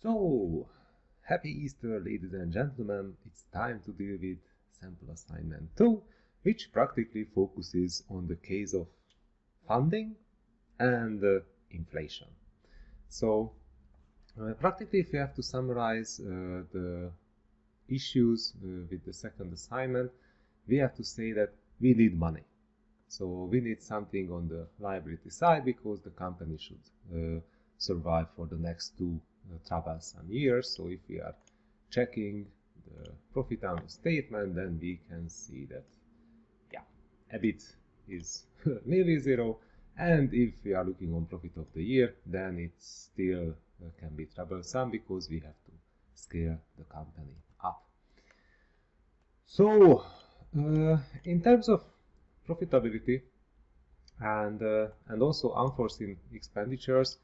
So, happy Easter, ladies and gentlemen. It's time to deal with sample assignment 2, which practically focuses on the case of funding and inflation. So, practically, if you have to summarize the issues with the second assignment, we have to say that we need money. So, we need something on the liability side because the company should survive for the next two troublesome years. So if we are checking the profit and loss statement, then we can see that EBIT is nearly zero, and if we are looking on profit of the year, then it still can be troublesome because we have to scale the company up. So in terms of profitability and also unforeseen expenditures,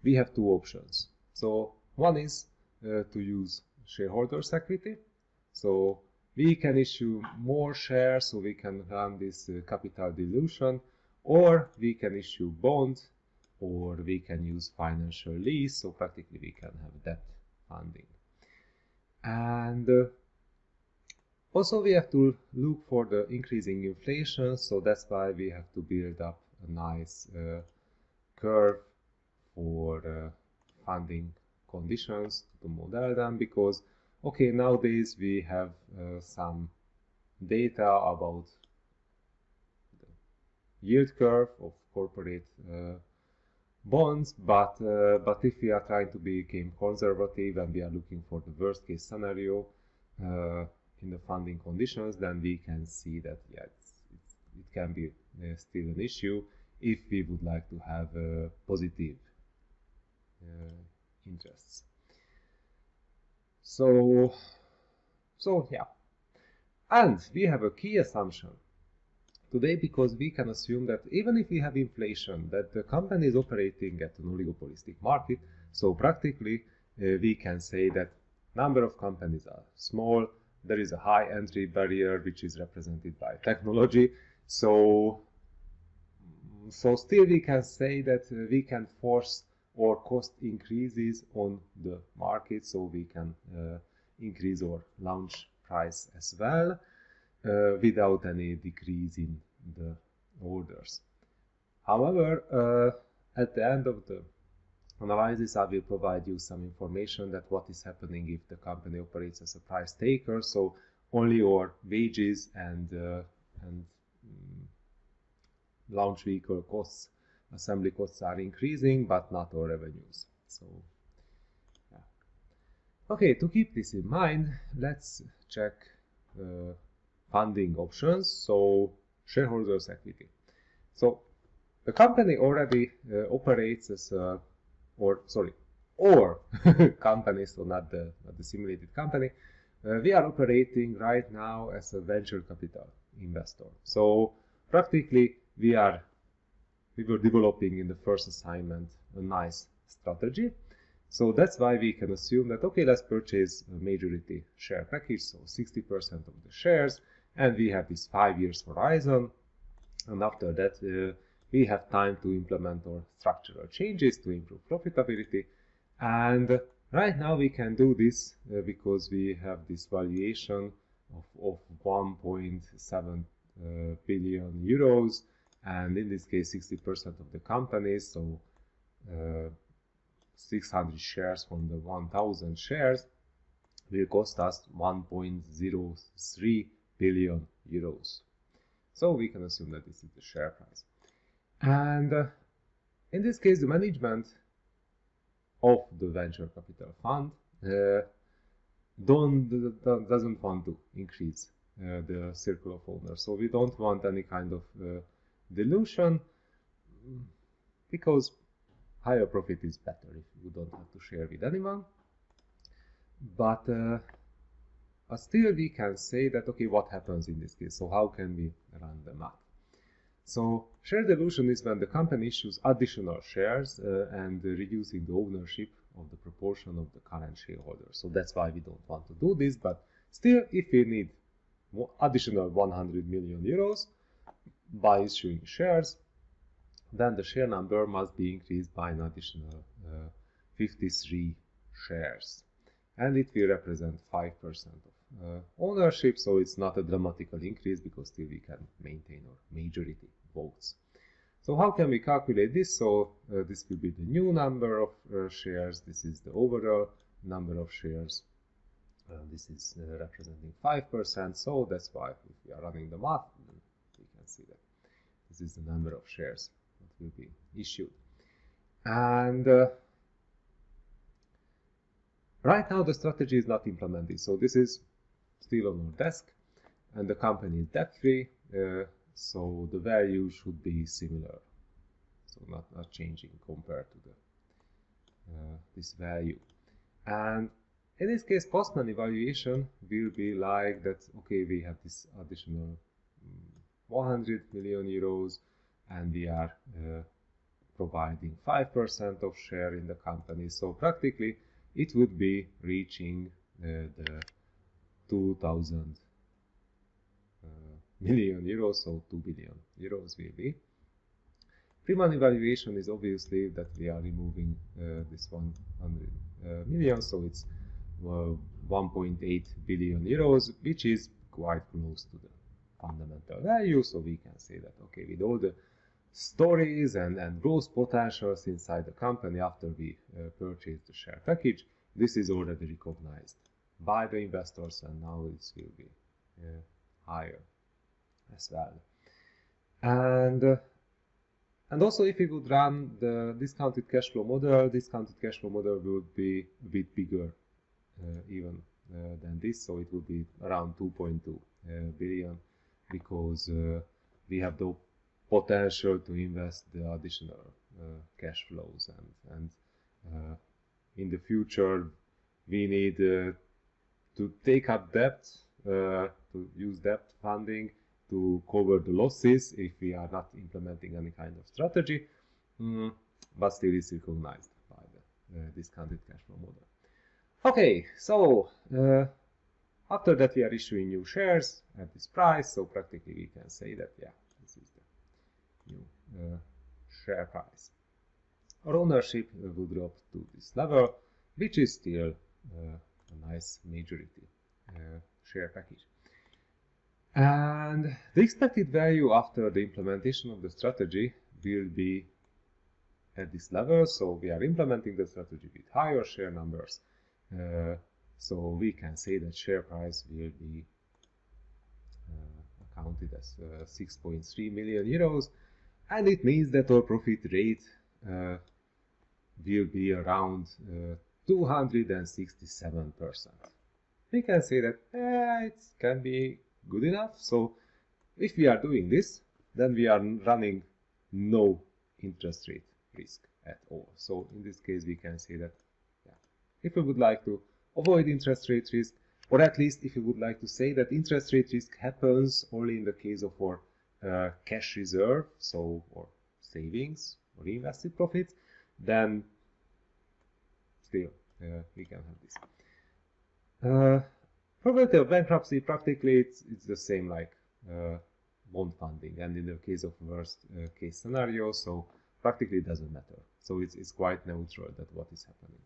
we have two options. So one is to use shareholders' equity. So we can issue more shares, so we can run this capital dilution, or we can issue bonds, or we can use financial lease. So practically we can have debt funding. And also we have to look for the increasing inflation. So that's why we have to build up a nice curve for funding conditions to model them, because okay, nowadays we have some data about the yield curve of corporate bonds, but if we are trying to become conservative and we are looking for the worst case scenario in the funding conditions, then we can see that it can be still an issue if we would like to have positive interests. So yeah, and we have a key assumption today, because we can assume that even if we have inflation, that the company is operating at an oligopolistic market. So practically we can say that number of companies are small, there is a high entry barrier which is represented by technology. So still we can say that we can force or cost increases on the market, so we can increase our launch price as well without any decrease in the orders. However, at the end of the analysis, I will provide you some information that what is happening if the company operates as a price taker. So only our wages and launch vehicle costs, assembly costs are increasing, but not our revenues. So yeah. Okay, to keep this in mind, let's check funding options. So shareholders equity. So the company already operates as a, or company, so not the simulated company. We are operating right now as a venture capital investor. So practically we were developing in the first assignment a nice strategy. So that's why we can assume that, okay, let's purchase a majority share package, so 60% of the shares, and we have this 5 years horizon. And after that, we have time to implement our structural changes to improve profitability. And right now we can do this because we have this valuation of 1.7 billion euros. And in this case 60% of the companies, so 600 shares from the 1000 shares will cost us 1.03 billion euros. So we can assume that this is the share price. And in this case, the management of the venture capital fund doesn't want to increase the circle of owners. So we don't want any kind of dilution, because higher profit is better if you don't have to share with anyone. But still we can say that, okay, what happens in this case? So how can we run the math? So share dilution is when the company issues additional shares and reducing the ownership of the proportion of the current shareholders. So that's why we don't want to do this. But still, if we need additional 100 million euros by issuing shares, then the share number must be increased by an additional 53 shares, and it will represent 5% of ownership, so it's not a dramatical increase because still we can maintain our majority votes. So how can we calculate this? So this will be the new number of shares, this is the overall number of shares, this is representing 5%, so that's why if we are running the math, we can see that this is the number of shares that will be issued. And right now the strategy is not implemented, so this is still on our desk, and the company is debt-free, so the value should be similar, so not changing compared to the this value. And in this case, post-money valuation will be like that. Okay, we have this additional 100 million euros, and we are providing 5% of share in the company. So practically, it would be reaching the 2,000 million euros, so 2 billion euros will be. Pre-money valuation is obviously that we are removing this 100 million, so it's 1.8 billion euros, which is quite close to the fundamental value. So we can say that, okay, with all the stories and growth potentials inside the company after we purchase the share package, this is already recognized by the investors, and now this will be higher as well. And also, if we would run the discounted cash flow model would be a bit bigger even than this, so it would be around 2.2 billion, because we have the potential to invest the additional cash flows, and in the future we need to take up debt, to use debt funding to cover the losses if we are not implementing any kind of strategy, but still is recognized by the discounted cash flow model. Okay, so after that we are issuing new shares at this price, so practically we can say that, yeah, this is the new share price. Our ownership will drop to this level, which is still a nice majority share package. And the expected value after the implementation of the strategy will be at this level, so we are implementing the strategy with higher share numbers. So we can say that share price will be accounted as 6.3 million euros, and it means that our profit rate will be around 267%. We can say that it can be good enough. So if we are doing this, then we are running no interest rate risk at all. So in this case, we can say that, yeah, if we would like to avoid interest rate risk, or at least if we would like to say that interest rate risk happens only in the case of our cash reserve, so or savings or invested profits, then still we can have this. Probability of bankruptcy, practically it's the same like bond funding, and in the case of worst case scenario, so practically it doesn't matter. So it's quite neutral that what is happening.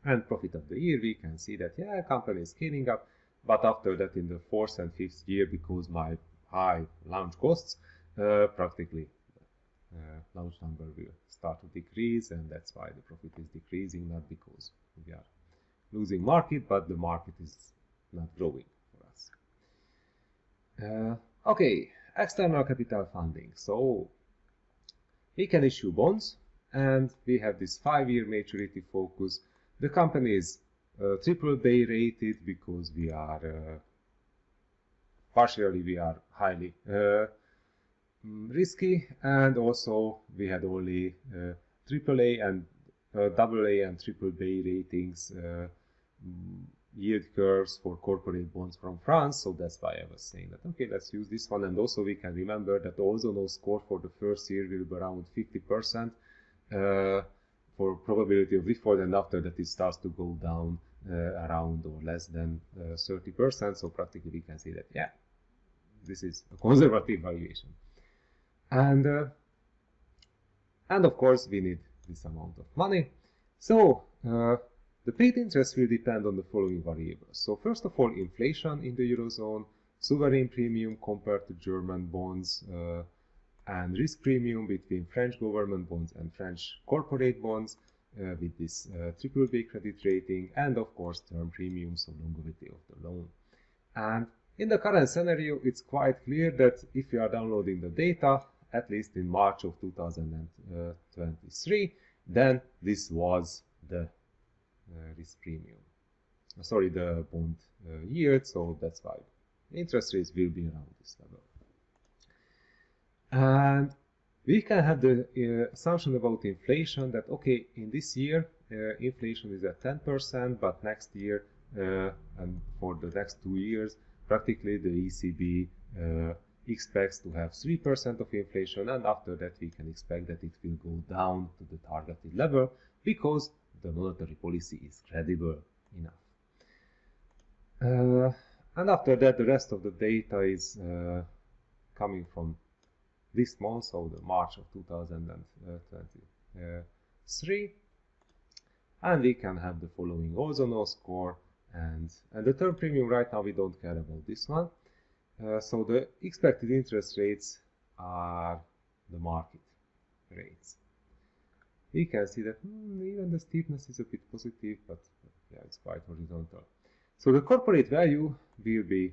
And profit of the year, we can see that, yeah, company is scaling up, but after that in the 4th and 5th year, because my high launch costs, practically launch number will start to decrease, and that's why the profit is decreasing, not because we are losing market, but the market is not growing for us. Okay, external capital funding. So we can issue bonds, and we have this 5-year maturity focus. The company is AAA rated because we are partially we are highly risky, and also we had only AAA and AA and BBB ratings yield curves for corporate bonds from France, so that's why I was saying that, okay, let's use this one. And also we can remember that also no score for the first year will be around 50% for probability of default, and after that it starts to go down around or less than 30%, so practically we can say that, yeah, this is a conservative valuation. And of course we need this amount of money. So The paid interest will depend on the following variables. So first of all, inflation in the Eurozone, sovereign premium compared to German bonds, and risk premium between French government bonds and French corporate bonds with this BBB credit rating, and of course term premium, so longevity of the loan. And in the current scenario, it's quite clear that if you are downloading the data, at least in March of 2023, then this was the risk premium. Sorry, the bond yield, so that's why interest rates will be around this level. And we can have the assumption about inflation that, okay, in this year, inflation is at 10%, but next year and for the next 2 years, practically the ECB expects to have 3% of inflation, and after that we can expect that it will go down to the targeted level because the monetary policy is credible enough. And after that, the rest of the data is coming from this month, so the March of 2023, and we can have the following Ozono score, and the term premium right now we don't care about this one. So the expected interest rates are the market rates. We can see that even the steepness is a bit positive, but yeah, it's quite horizontal. So the corporate value will be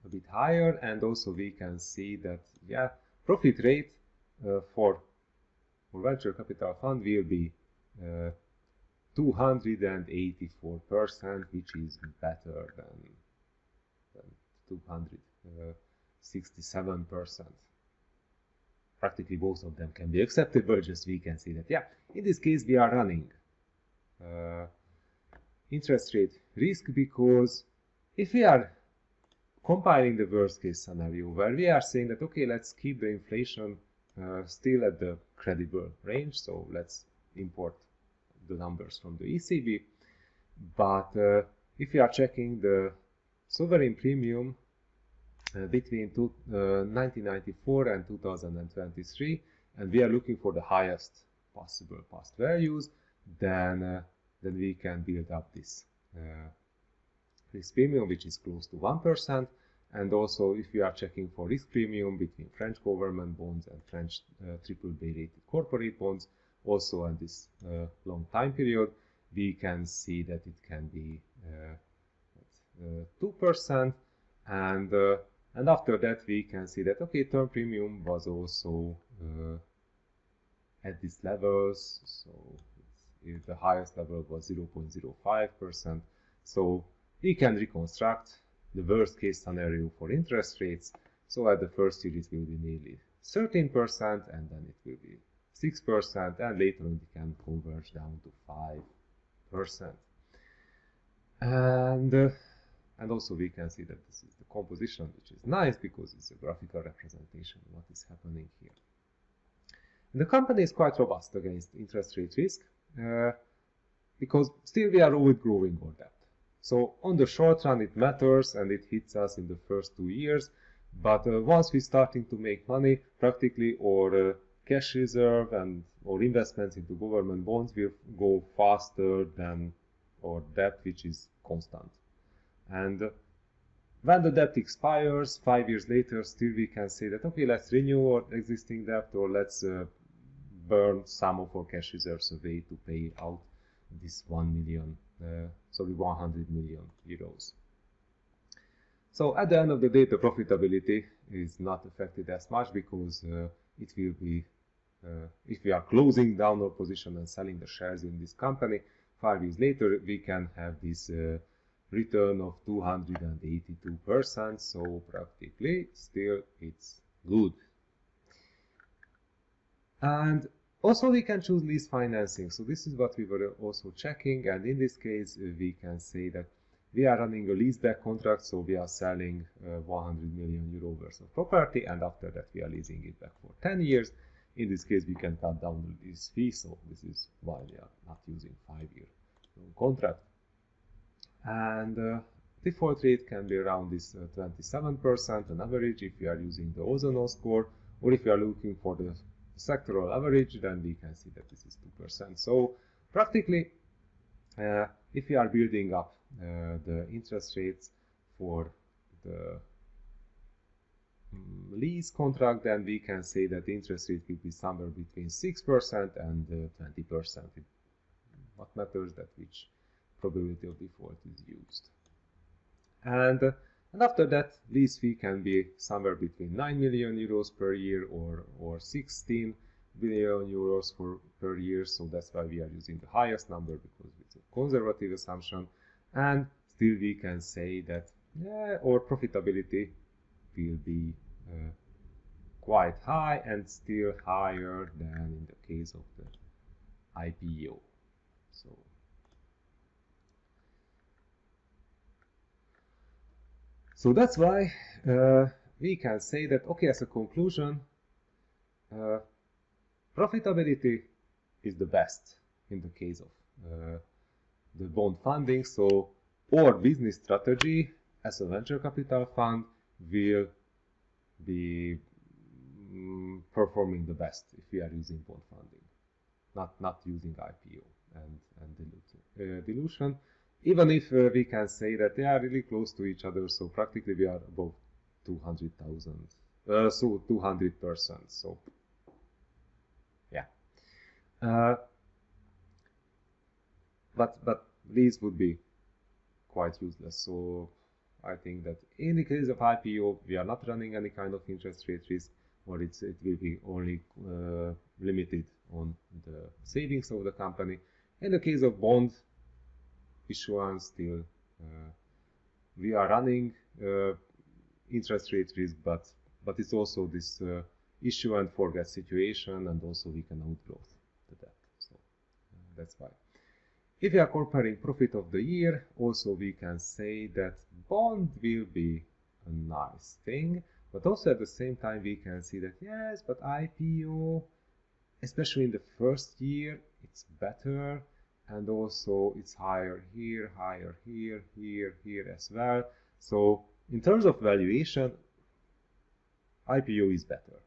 a bit higher, and also we can see that, yeah, profit rate for venture capital fund will be 284%, which is better than 267%. Practically both of them can be acceptable, just we can see that, yeah, in this case we are running interest rate risk, because if we are compiling the worst case scenario where we are saying that, okay, let's keep the inflation still at the credible range, so let's import the numbers from the ECB, but if we are checking the sovereign premium between 1994 and 2023, and we are looking for the highest possible past values, then we can build up this risk premium, which is close to 1%. And also, if we are checking for risk premium between French government bonds and French BBB rated corporate bonds, also in this long time period, we can see that it can be 2%, and after that we can see that, okay, term premium was also at these levels, so the highest level was 0.05%. So we can reconstruct the worst case scenario for interest rates. So at the first year it will be nearly 13%, and then it will be 6%, and later on it can converge down to 5%. And also we can see that this is the composition, which is nice because it's a graphical representation of what is happening here. And the company is quite robust against interest rate risk because still we are always growing our debt. So on the short run it matters and it hits us in the first 2 years, but once we starting to make money, practically our cash reserve and our investments into government bonds will go faster than our debt, which is constant. And when the debt expires 5 years later, still we can say that, okay, let's renew our existing debt, or let's burn some of our cash reserves away to pay out this 100 million euros. So at the end of the day, the profitability is not affected as much because it will be, if we are closing down our position and selling the shares in this company, 5 years later we can have this return of 282%, so practically still it's good. And also we can choose lease financing, so this is what we were also checking, and in this case we can say that we are running a leaseback contract, so we are selling 100 million euro worth of property, and after that we are leasing it back for 10 years. In this case we can cut down the lease fee, so this is why we are not using 5-year contract. And default rate can be around this 27% on average if we are using the Ozono score, or if we are looking for the sectoral average, then we can see that this is 2%. So practically if we are building up the interest rates for the lease contract, then we can say that the interest rate will be somewhere between 6% and 20%. What matters that which probability of default is used. And after that, lease fee can be somewhere between 9 million euros per year or 16 billion euros per year. So that's why we are using the highest number, because it's a conservative assumption. And still we can say that our profitability will be quite high and still higher than in the case of the IPO. So that's why we can say that, okay, as a conclusion, profitability is the best in the case of the bond funding. So our business strategy as a venture capital fund will be performing the best if we are using bond funding, not using IPO and dilution. Even if we can say that they are really close to each other, so practically we are above 200,000, so 200%. So yeah, but these would be quite useless. So I think that in the case of IPO, we are not running any kind of interest rate risk, or it will be only limited on the savings of the company. In the case of bond issuance, still we are running interest rate risk, but it's also this issue and forget situation, and also we can outgrow the debt. So that's why. If we are comparing profit of the year, also we can say that bond will be a nice thing, but also at the same time we can see that yes, but IPO, especially in the first year, it's better, and also it's higher here, here as well. So in terms of valuation, IPO is better.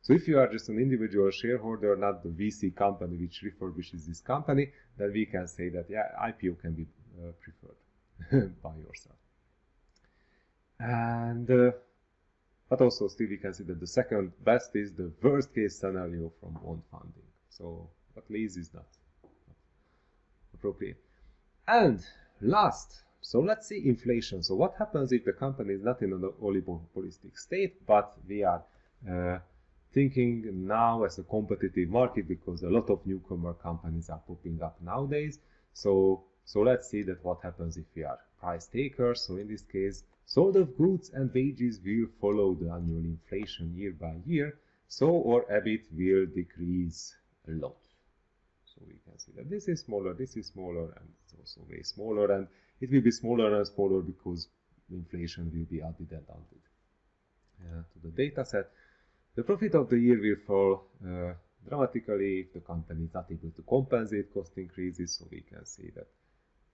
So if you are just an individual shareholder, not the VC company which refurbishes this company, then we can say that yeah, IPO can be preferred by yourself. And but also still we can see that the second best is the worst case scenario from bond funding. So but lease is not appropriate. And last, so let's see inflation. So what happens if the company is not in an oligopolistic state, but we are thinking now as a competitive market, because a lot of newcomer companies are popping up nowadays. So let's see that what happens if we are price takers. So in this case, sold of goods and wages will follow the annual inflation year by year. So our EBIT will decrease a lot. So we can see that this is smaller, and it's also way smaller, and it will be smaller and smaller because inflation will be added to the data set. The profit of the year will fall dramatically if the company is not able to compensate cost increases. So we can see that,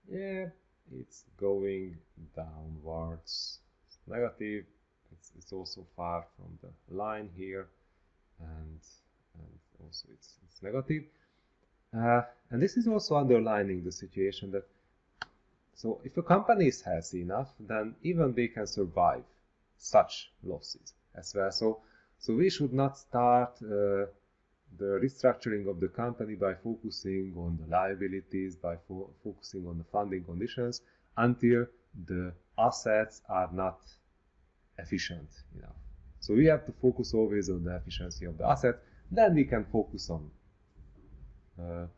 yeah, it's going downwards. It's negative. It's also far from the line here, and also it's negative. And this is also underlining the situation that, so if a company is healthy enough, then even they can survive such losses as well. So we should not start the restructuring of the company by focusing on the liabilities, by focusing on the funding conditions, until the assets are not efficient enough. So we have to focus always on the efficiency of the asset. Then we can focus on the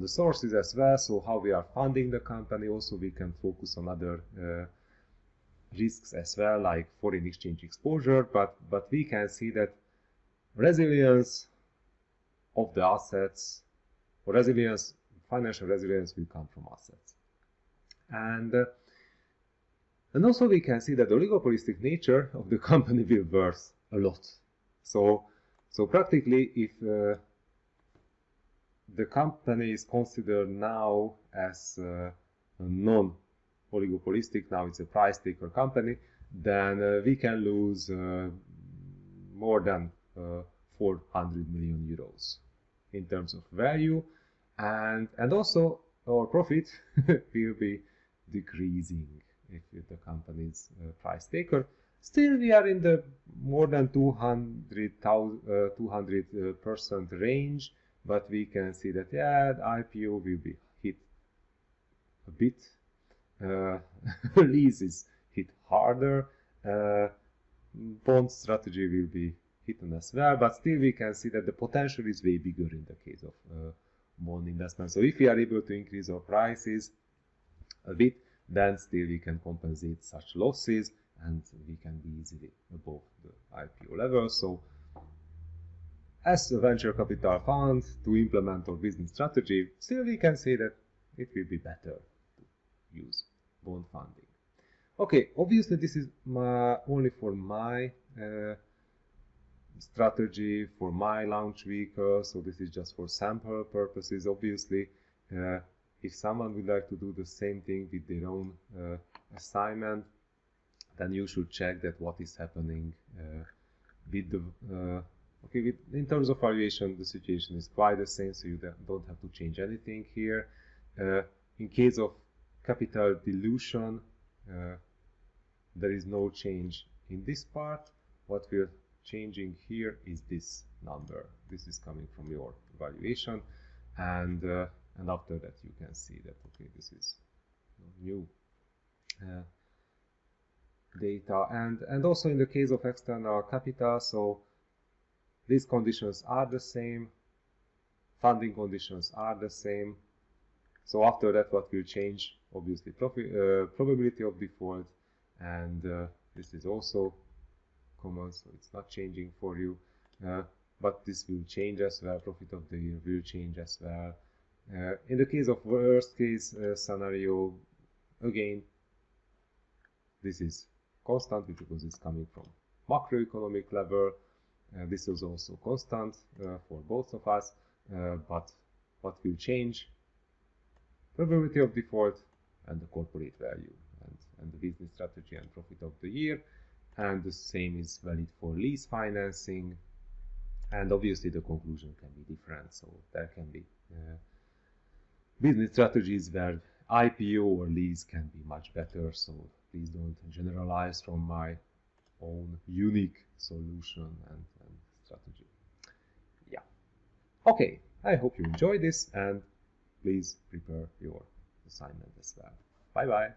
sources as well. So how we are funding the company. Also we can focus on other risks as well, like foreign exchange exposure, but we can see that resilience of the assets, or financial resilience will come from assets. And also we can see that the oligopolistic nature of the company will worth a lot. So practically if the company is considered now as a non-oligopolistic, now it's a price taker company, then we can lose more than 400 million euros in terms of value. and also our profit will be decreasing if the company is price taker. Still, we are in the more than 200% range, but we can see that, yeah, the IPO will be hit a bit. Lease is hit harder. Bond strategy will be hidden as well, but still we can see that the potential is way bigger in the case of bond investment. So if we are able to increase our prices a bit, then still we can compensate such losses and we can be easily above the IPO level. So as a venture capital fund to implement our business strategy, still we can say that it will be better to use bond funding. Okay, obviously this is only for my strategy, for my launch vehicle, so this is just for sample purposes. Obviously, if someone would like to do the same thing with their own assignment, then you should check that what is happening with the in terms of valuation, the situation is quite the same, so you don't have to change anything here. In case of capital dilution, there is no change in this part. What we're changing here is this number. This is coming from your valuation, and after that you can see that, okay, this is new data. And also in the case of external capital, so these conditions are the same, funding conditions are the same. So after that, what will change? Obviously, probability of default, and this is also common, so it's not changing for you. But this will change as well. Profit of the year will change as well. In the case of worst case scenario, again, this is constant because it's coming from macroeconomic level. This is also constant for both of us, but what will change? Probability of default and the corporate value and the business strategy and profit of the year. And the same is valid for lease financing. And obviously the conclusion can be different. So there can be business strategies where IPO or lease can be much better. So please don't generalize from my own unique solution and strategy. Yeah. Okay, I hope you enjoy this, and please prepare your assignment as well. Bye bye.